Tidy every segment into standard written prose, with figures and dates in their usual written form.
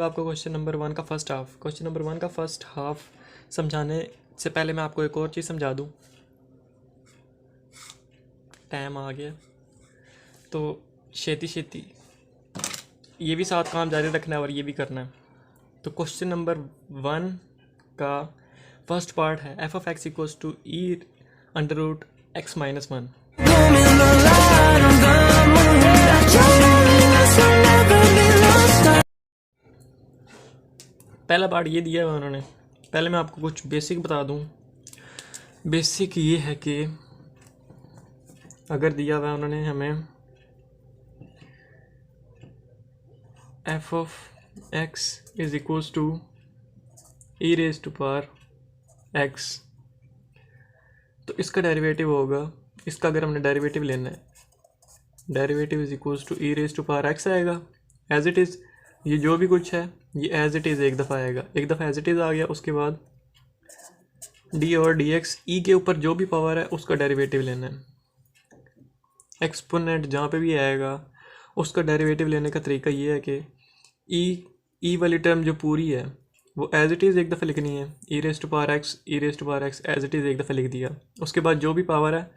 होगा आपको question number 1 का फर्स्ट हाफ। क्वेश्चन नंबर 1 का फर्स्ट हाफ समझाने से पहले मैं आपको एक और चीज़ समझा दूँ। टाइम आ गया तो छेती ये भी साथ काम जारी रखना है और ये भी करना है। तो क्वेश्चन नंबर 1 का फर्स्ट पार्ट है f of x equals to e under root x minus 1। पहला पार्ट ये दिया हुआ उन्होंने। पहले मैं आपको कुछ बेसिक बता दूं। बेसिक ये है कि अगर दिया हुआ उन्होंने हमें f of x is equals to e raise to power x, तो इसका डेरिवेटिव होगा, इसका अगर हमने डेरिवेटिव लेना है, derivative is equals to e raise to power x आएगा एज इट इज़। ये जो भी कुछ है ये एज इट इज़ एक दफ़ा आएगा, एक दफ़ा एज इट इज़ आ गया। उसके बाद डी और डी एक्स, ई के ऊपर जो भी पावर है उसका डेरिवेटिव लेना है। एक्सपोनेंट जहाँ पे भी आएगा उसका डेरिवेटिव लेने का तरीका ये है कि ई वाली टर्म जो पूरी है वो एज इट इज़ एक दफ़ा लिखनी है। E raise to power x, e raise to power x as it is एक दफ़ा लिख दिया। उसके बाद जो भी पावर है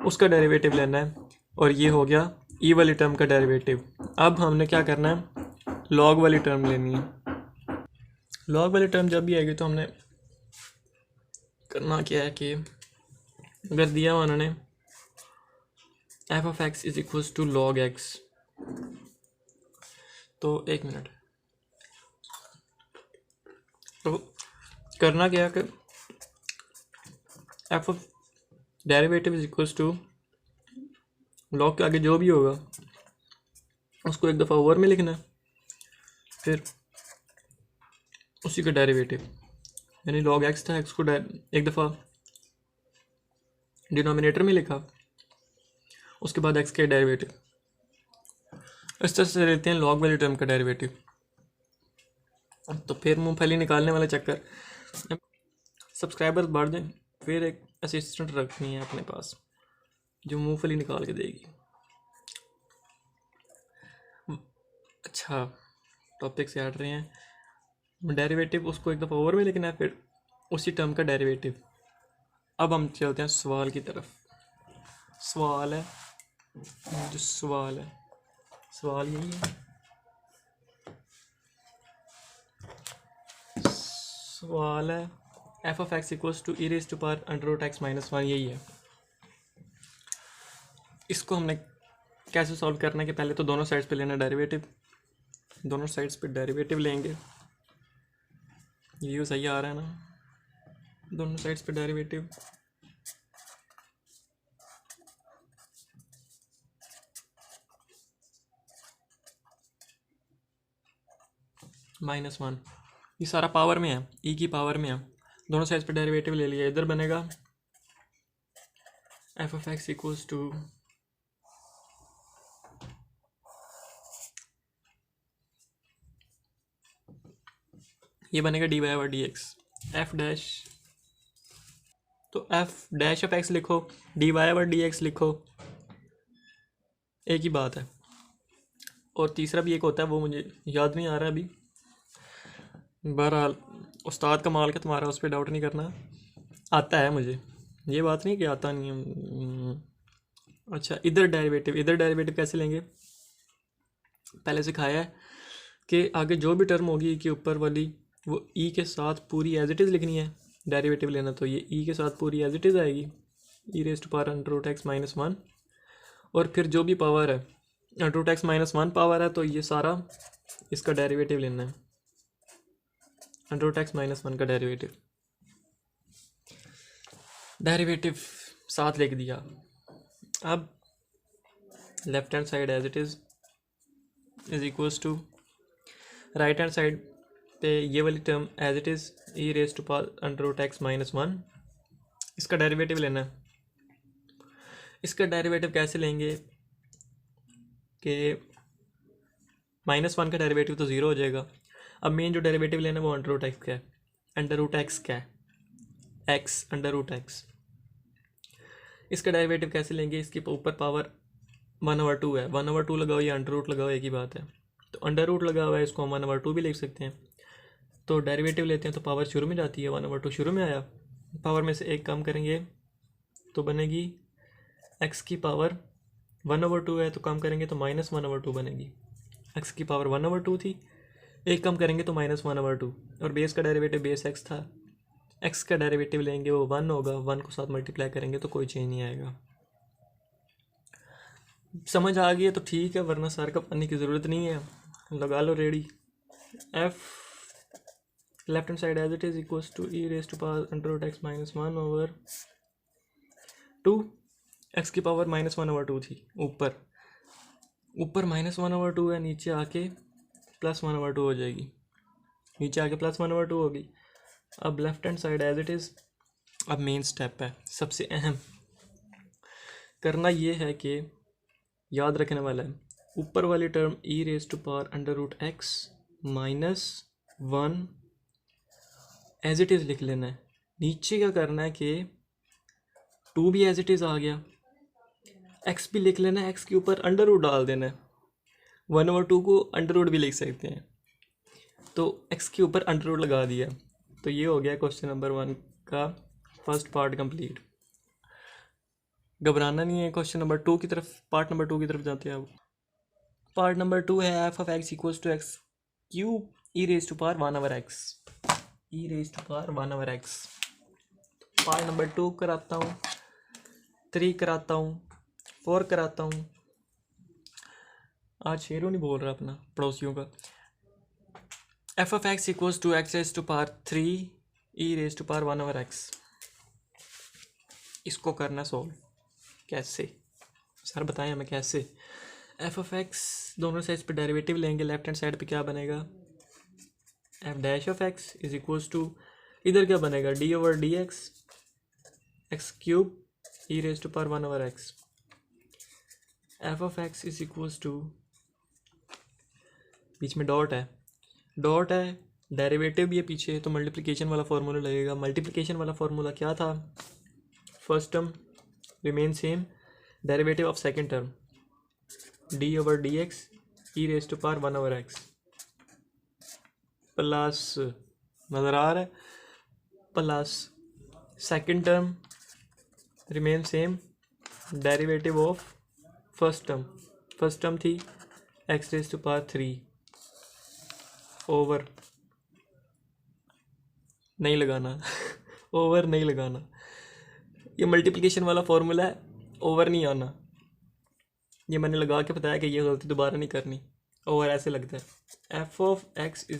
उसका डेरिवेटिव लेना है, और ये हो गया ई वाली टर्म का डेरिवेटिव। अब हमने क्या करना है, लॉग वाली टर्म लेनी है। लॉग वाली टर्म जब भी आएगी तो हमने करना क्या है कि अगर दिया हुआ उन्होंने f of x is equals to log x, तो एक मिनट, तो करना क्या है कि f of derivative is equals to log के आगे जो भी होगा उसको एक दफ़ा ओवर में लिखना है, फिर उसी का डेरिवेटिव, यानी लॉग एक्स था, एक्स को एक दफ़ा डिनोमिनेटर में लिखा, उसके बाद एक्स के डेरिवेटिव। इस तरह से लेते हैं लॉग वाली टर्म का डेरिवेटिव। तो फिर मूंगफली निकालने वाला चक्कर, सब्सक्राइबर्स बढ़ जाए, फिर एक असिस्टेंट रखनी है अपने पास जो मूंगफली निकाल के देगी। अच्छा, टॉपिक से हट रहे हैं। डेरिवेटिव उसको एक दफ़ा ओवर में लिखना है, फिर उसी टर्म का डेरिवेटिव। अब हम चलते हैं सवाल की तरफ। सवाल है, जो सवाल है, सवाल यही है, सवाल है f of x equals to e raise to power under root x minus 1, यही है। इसको हमने कैसे सॉल्व करना है कि पहले तो दोनों साइड्स पे लेना डेरिवेटिव, दोनों साइड्स पे डेरिवेटिव लेंगे। ये सही आ रहा है ना, दोनों साइड्स पे डेरिवेटिव। -1, ये सारा पावर में है, ई की पावर में है। दोनों साइड्स पे डेरिवेटिव ले लिया, इधर बनेगा f of x equals to ये बनेगा डी वाई और डी एक्स। एफ डैश, तो एफ डैश ऑफ एक्स लिखो, डी वाई और डी एक्स लिखो, एक ही बात है। और तीसरा भी एक होता है, वो मुझे याद नहीं आ रहा अभी। बहरहाल उस्ताद का माल का तुम्हारा, उस पर डाउट नहीं करना, आता है मुझे, ये बात नहीं कि आता नहीं है। अच्छा, इधर डेरिवेटिव कैसे लेंगे, पहले सिखाया है कि आगे जो भी टर्म होगी ई के ऊपर वाली वो ई के साथ पूरी एज इट इज़ लिखनी है। डेरिवेटिव लेना तो ये ई के साथ पूरी एज इट इज़ आएगी, e raise to power under root x minus 1, और फिर जो भी पावर है under root x minus 1 power है, तो ये सारा इसका डेरिवेटिव लेना है, अंडर रूट एक्स माइनस 1 का डेरिवेटिव साथ लिख दिया। अब left hand side as it is equals to right hand side पे ये वाली term as it is e raise to power under root x minus 1, इसका डेरिवेटिव लेना है। इसका डेरिवेटिव कैसे लेंगे कि -1 का डेरिवेटिव तो 0 हो जाएगा। अब मेन जो डेरिवेटिव लेना है वो अंडर रूट एक्स का है, अंडर रूट एक्स क्या है, एक्स अंडर रूट एक्स। इसका डेरिवेटिव कैसे लेंगे, इसके ऊपर पावर 1/2 है, 1/2 लगाओ या अंडर रूट लगाओ, एक ही बात है। तो अंडर रूट लगा हुआ है, इसको हम 1/2 भी लिख सकते हैं। तो डेरिवेटिव लेते हैं तो पावर शुरू में जाती है, 1/2 शुरू में आया, पावर में से एक कम करेंगे तो बनेगी x की पावर 1/2 है, तो कम करेंगे तो -1/2 बनेगी। x की पावर 1/2 थी, एक कम करेंगे तो -1/2, और बेस का डेरिवेटिव बेस x था, x का डेरिवेटिव लेंगे वो 1 होगा, 1 को साथ मल्टीप्लाई करेंगे तो कोई चेंज नहीं आएगा। समझ आ गई है तो ठीक है, वरना सर का पढ़ने की ज़रूरत नहीं है, लगा लो ready. f left hand side as it is equals to e raise to power √x -1/2, x की पावर -1/2 थी, ऊपर -1/2 है, नीचे आके +1/2 हो जाएगी, नीचे आके +1/2 होगी। अब left hand side as it is. अब मेन स्टेप है, सबसे अहम करना ये है कि याद रखने वाला है, ऊपर वाली term e raise to power √x -1 as it is लिख लेना है। नीचे क्या करना है कि 2 भी एज इट इज़ आ गया, x भी लिख लेना है, x के ऊपर अंडर रूट डाल देना है, 1/2 को अंडर रूट भी लिख सकते हैं, तो x के ऊपर अंडर रूट लगा दिया। तो ये हो गया क्वेश्चन नंबर 1 का फर्स्ट पार्ट कंप्लीट। घबराना नहीं है, क्वेश्चन नंबर 2 की तरफ, पार्ट नंबर 2 की तरफ जाते हैं अब। पार्ट नंबर 2 है f(x) = x³ e raise to power 1/x, e raise to power 1/x। Part number 2 कराता हूँ, 3 कराता हूँ, 4 कराता हूँ। आज शेरों नहीं बोल रहा अपना पड़ोसियों का। f(x) = x³ e raise to power 1/x। इसको करना सोल्व कैसे, सर बताएं हमें कैसे। f(x) दोनों साइड पे डेरिवेटिव लेंगे, लेफ्ट हैंड साइड पे क्या बनेगा, f(x) = इधर क्या बनेगा, d/dx x³ e raise to power 1/x। f(x) = बीच में डॉट है, डेरिवेटिव भी है पीछे, तो मल्टीप्लिकेशन वाला फार्मूला लगेगा। मल्टीप्लिकेशन वाला फार्मूला क्या था, first term remain same, derivative of second term d/dx e raise to power 1/x plus, नज़र आ रहा है, plus second term remain same, derivative of first term थी x raise to power 3 over नहीं लगाना ओवर नहीं लगाना, ये मल्टीप्लिकेशन वाला फॉर्मूला है, ओवर नहीं आना। ये मैंने लगा के बताया कि ये गलती दोबारा नहीं करनी, ओवर ऐसे लगता है। f(x) =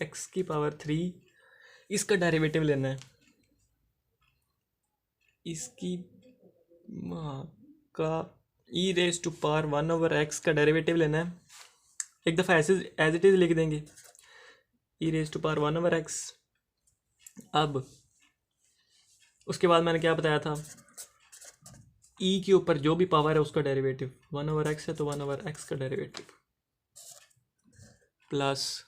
x³, इसका डेरिवेटिव लेना है, इसकी का e raise to power 1/x का डेरिवेटिव लेना है। एक दफ़ा ऐसे एज इट इज़ लिख देंगे, e raise to power 1/x। अब उसके बाद मैंने क्या बताया था, e के ऊपर जो भी पावर है उसका डेरिवेटिव, 1/x है तो 1/x का derivative, plus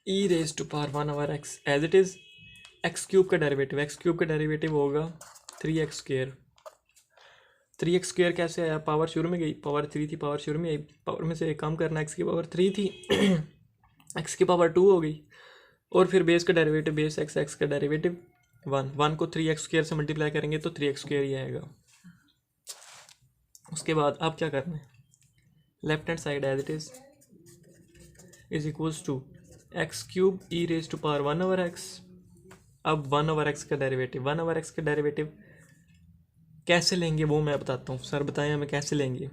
e raise to power 1/x as it is, x³ का डेरिवेटिव होगा 3x²। 3x² कैसे आया, पावर शुरू में गई, पावर 3 थी, पावर शुरू में आई, पावर में से एक कम करना, x की पावर 3 थी x की पावर 2 हो गई, और फिर बेस का डेरिवेटिव बेस x का डेरिवेटिव 1 को 3x² से मल्टीप्लाई करेंगे तो 3x² ही आएगा। उसके बाद अब क्या करना है, left hand side as it is equals to x³ e raise to power 1/x। अब 1/x का डेरिवेटिव कैसे लेंगे वो मैं बताता हूँ, सर बताएं हमें कैसे लेंगे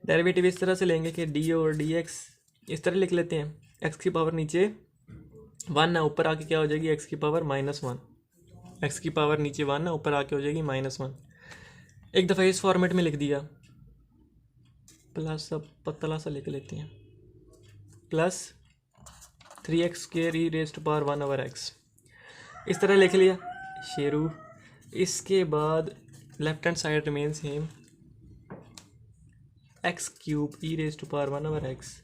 डेरिवेटिव इस तरह से लेंगे कि d/dx इस तरह लिख लेते हैं, x की पावर नीचे 1 है, ऊपर आके क्या हो जाएगी x की पावर -1, x की पावर नीचे 1 है, ऊपर आके हो जाएगी -1। एक दफ़ा इस फॉर्मेट में लिख दिया, प्लस अब पतला सा लिख लेते हैं, plus 3x² e raise to power 1/x, इस तरह लिख लिया शेरू। इसके बाद left hand side remain same, x³ e raise to power 1/x।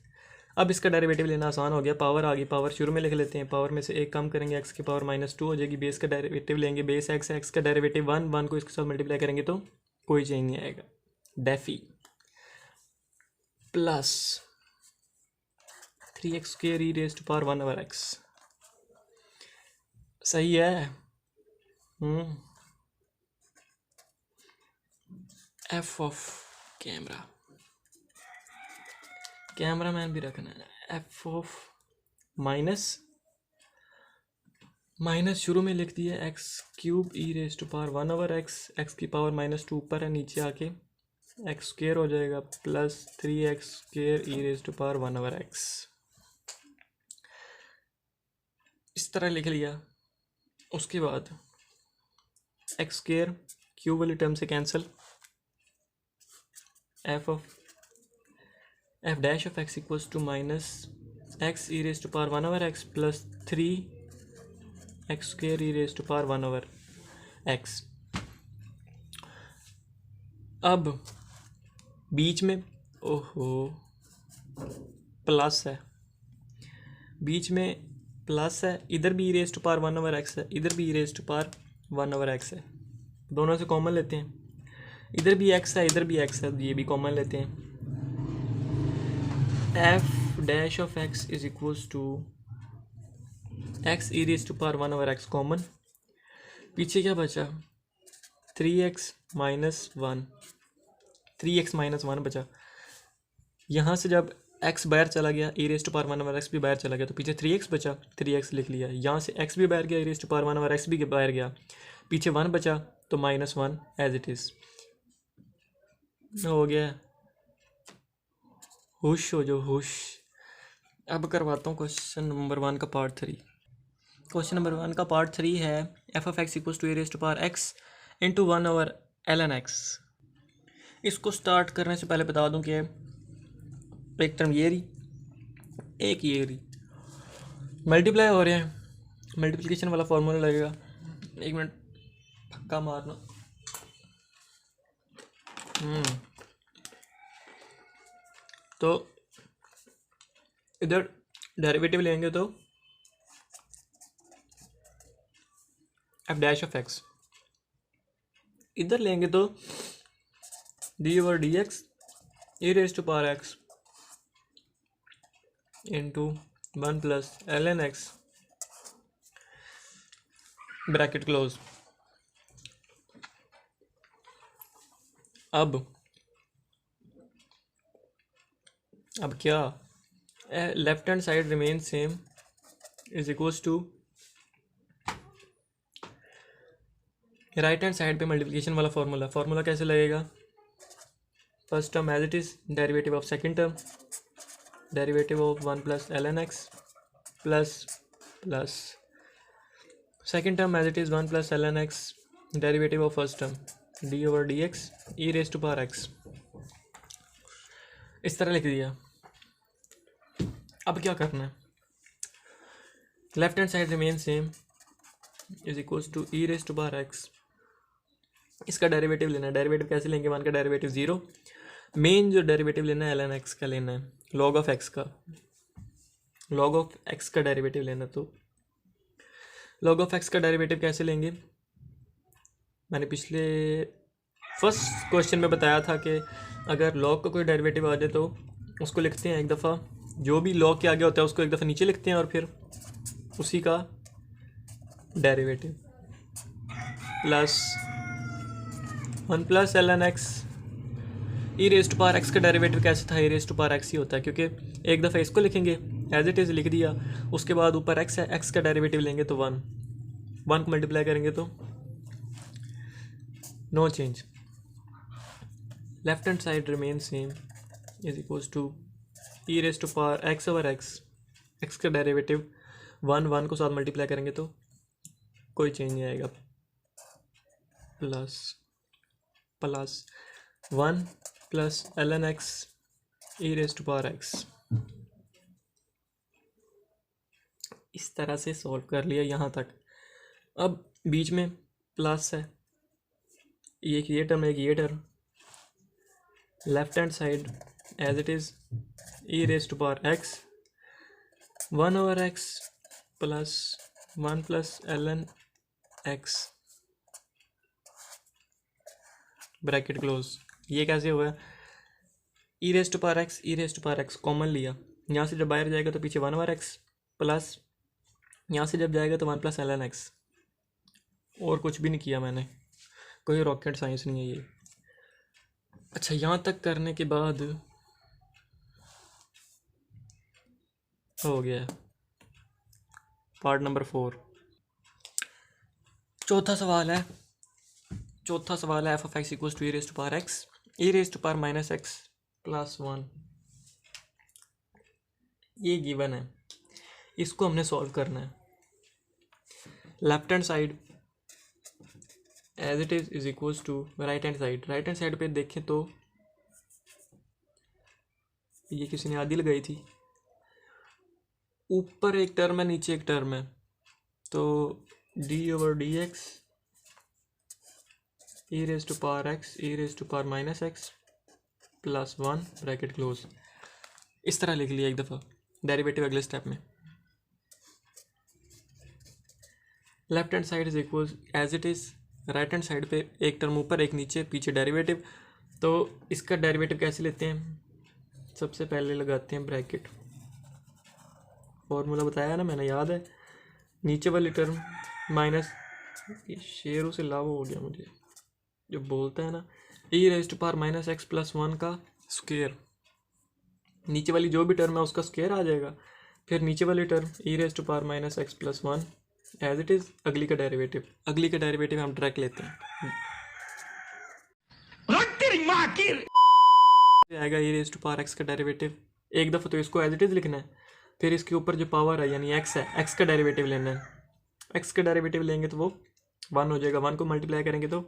अब इसका डेरिवेटिव लेना आसान हो गया, पावर आ गई, पावर शुरू में लिख लेते हैं, पावर में से एक कम करेंगे, x की पावर -2 हो जाएगी, बेस का डेरिवेटिव लेंगे, बेस x है, x का डेरिवेटिव 1 को इसके साथ मल्टीप्लाई करेंगे तो कोई चेंज नहीं आएगा। डेफी plus 3x² e raise to power 1/x। सही है। एफ ऑफ कैमरा मैन भी रखना है। एफ ऑफ माइनस शुरू में लिख दिया x³ e raise to power 1/x। x की पावर -2 ऊपर है, नीचे आके x² हो जाएगा plus 3x² e raise to power 1/x। इस तरह लिख लिया। उसके बाद x² क्यूब वाली टर्म से cancel. F dash of x equals to -x e raise to power 1/x plus 3x² e raise to power 1/x। अब बीच में प्लस है, बीच में प्लस है, इधर भी ई रेज टू पावर 1/x है, इधर भी ई रेज टू पावर 1/x है। दोनों से कॉमन लेते हैं, इधर भी x है, इधर भी x है, ये भी कॉमन लेते हैं। F dash of x is equals to x e raise to power 1/x common. पीछे क्या बचा? 3x माइनस 1 बचा। यहाँ से जब x बाहर चला गया, ई रेज टू पावर 1/x भी बाहर चला गया, तो पीछे 3x बचा, 3x लिख लिया। यहाँ से x भी बाहर गया, ई रेज टू पावर 1/x भी बाहर गया, पीछे 1 बचा, तो -1 एज इट इज़ हो गया। हुश हो जो हुश। अब करवाता हूँ क्वेश्चन नंबर 1 का पार्ट 3। क्वेश्चन नंबर 1 का पार्ट 3 है f of x equals to a raise to power x into 1/ln x। इसको स्टार्ट करने से पहले बता दूं कि एक टर्म ये रही, एक ये रही, मल्टीप्लाई हो रहे हैं, मल्टीप्लिकेशन वाला फॉर्मूला लगेगा। एक मिनट पक्का मारना। तो इधर डेरिवेटिव लेंगे तो एफ डैश ऑफ एक्स, इधर लेंगे तो d/dx e raise to power x into 1 plus ln x bracket close. अब क्या? Left hand side remain same is equals to right hand side पे मल्टीप्लिकेशन वाला फॉर्मूला कैसे लगेगा? First term as it is, derivative of second term, derivative of 1 plus ln x plus second term as it is 1 plus ln x, derivative of first term d/dx e raise to power x। इस तरह लिख दिया। अब क्या करना है? Left hand side remain same is equals to e raise to power x। इसका derivative लेना है। डेरिवेटिव कैसे लेंगे? 1 का डेरिवेटिव 0। मेन जो डेरिवेटिव लेना है ln x का लेना है, log ऑफ x का, log ऑफ x का डेरिवेटिव लेना। तो log ऑफ x का डेरिवेटिव कैसे लेंगे? मैंने पिछले फर्स्ट क्वेश्चन में बताया था कि अगर log का कोई डेरिवेटिव आ जाए तो उसको लिखते हैं एक दफ़ा, जो भी log के आगे होता है उसको एक दफ़ा नीचे लिखते हैं और फिर उसी का derivative plus 1 plus ln x e raise to power x का डेरिवेटिव कैसे था? E raise to power x ही होता है, क्योंकि एक दफ़ा इसको लिखेंगे एज इट इज़ लिख दिया, उसके बाद ऊपर x है, x का डेरिवेटिव लेंगे तो 1 को मल्टीप्लाई करेंगे तो no change. Left hand side remain same is equals to e raise to power x का डेरिवेटिव 1 को साथ मल्टीप्लाई करेंगे तो कोई चेंज नहीं आएगा, plus 1 plus ln x e raise to power x। इस तरह से सॉल्व कर लिया यहाँ तक। अब बीच में प्लस है, एक ये टर्म एक ये term, left hand side as it is e raise to power x 1/x plus 1 plus ln x bracket close. ये कैसे हुआ? E raise to power x common लिया, यहाँ से जब बाहर जाएगा तो पीछे 1/x प्लस यहाँ से जब जाएगा तो 1 + ln x। और कुछ भी नहीं किया मैंने, कोई रॉकेट साइंस नहीं है ये। अच्छा, यहाँ तक करने के बाद हो गया पार्ट नंबर 4। चौथा सवाल है f of x equals to e raise to power x, e raise to power minus x plus 1। ये गिवन है, इसको हमने सॉल्व करना है। Left hand side as it is equals to right hand side पे देखें तो ये किसी ने आधी लगाई थी, ऊपर एक टर्म है नीचे एक टर्म है, तो d/dx e raise to power minus x plus 1 bracket close. इस तरह लिख लिया एक दफ़ा, डेरिवेटिव अगले स्टेप में। Left hand side is equal as it is, right hand side पे एक टर्म ऊपर एक नीचे पीछे डेरिवेटिव। तो इसका डेरिवेटिव कैसे लेते हैं? सबसे पहले लगाते हैं ब्रैकेट, फॉर्मूला बताया ना मैंने, याद है? नीचे वाली टर्म माइनस, शेरों से लाभ हो गया मुझे जो बोलता है ना, e raise to power minus x plus 1 का स्क्वायर। नीचे वाली जो भी टर्म है उसका स्क्वायर आ जाएगा, फिर नीचे वाली term e raise to power minus x plus 1 as it is, अगली का डेरिवेटिव हम डायरेक्ट लेते हैं, आएगा e raise to power x का डेरिवेटिव। एक दफ़ा तो इसको एज इट इज़ लिखना है, फिर इसके ऊपर जो पावर है यानी एक्स है, एक्स का डेरिवेटिव लेना है। एक्स का डेरिवेटिव लेंगे तो वो 1 हो जाएगा, 1 को मल्टीप्लाई करेंगे तो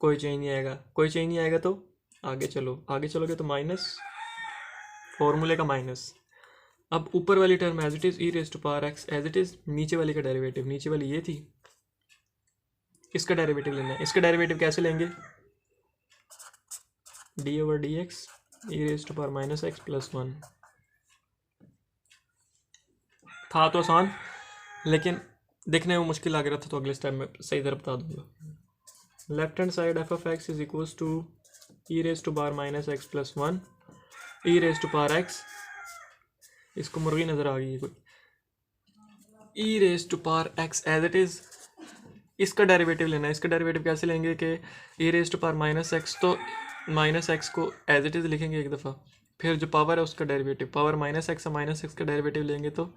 कोई चेंज नहीं आएगा, तो आगे चलोगे तो माइनस, फॉर्मूले का माइनस। अब ऊपर वाली term as it is e raise to power x as it is, नीचे वाली का डेरिवेटिव, नीचे वाली ये थी, इसका डेरिवेटिव लेना है। इसका डेरिवेटिव कैसे लेंगे? d/dx e raise to power minus x plus 1। था तो आसान, लेकिन देखने में मुश्किल लग रहा था, तो अगले स्टेप में सही तरह बता दूंगा। Left hand side f of x is equals to e raise to power minus x plus 1, e raise to power x, इसको मुर्गी नज़र आ गई है कोई, e raise to power x as it is, इसका डेरिवेटिव लेना है। इसका डेरिवेटिव कैसे लेंगे कि e raise to power minus x, तो माइनस एक्स को एज इट इज़ लिखेंगे एक दफ़ा, फिर जो पावर है उसका डेरिवेटिव, पावर माइनस एक्स है, माइनस एक्स का डेरिवेटिव लेंगे तो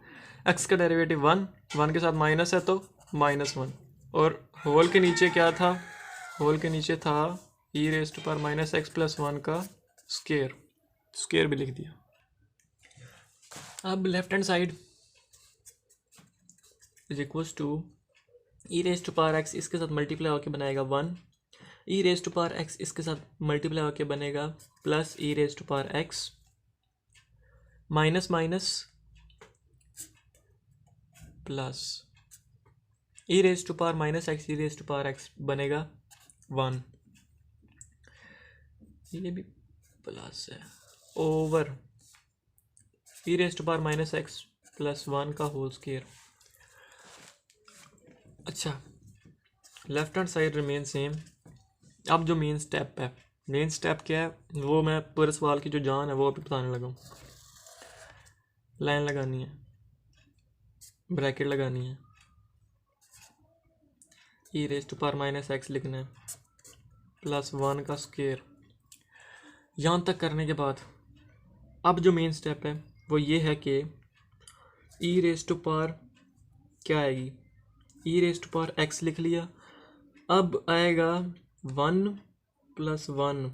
एक्स का डेरिवेटिव 1 के साथ माइनस है तो -1, और होल के नीचे क्या था? होल के नीचे था e raise to power minus x plus 1 का स्क्वायर भी लिख दिया। अब left hand side is equals to e raise to power x, इसके साथ मल्टीप्लाई होकर बनेगा 1, e raise to power x इसके साथ मल्टीप्लाई होकर बनेगा plus e raise to power x, minus minus plus e raise to power minus x, e raise to power x बनेगा 1, ये भी प्लस है, over e raise to power minus x plus 1 का whole square. अच्छा, left hand side remain same. अब जो main step है, main step क्या है वो मैं पूरे सवाल की जो जान है वो अभी बताने लगा हूँ। लाइन लगानी है, ब्रैकेट लगानी है, e raise to power minus x लिखना है प्लस 1 का स्क्वायर। यहाँ तक करने के बाद अब जो मेन स्टेप है वो ये है कि ई रेस टू पावर क्या आएगी, ई रेस टू पावर एक्स लिख लिया, अब आएगा 1 + 1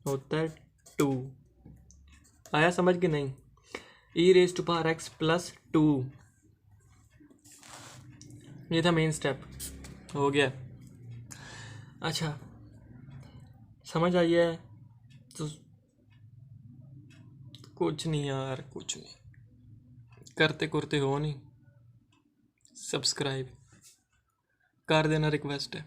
होता है 2। आया समझ के नहीं? E raise to power x plus 2, ये था मेन स्टेप, हो गया। अच्छा, समझ आई है? तो कुछ नहीं यार, कुछ नहीं करते हो नहीं, सब्सक्राइब कर देना, रिक्वेस्ट है।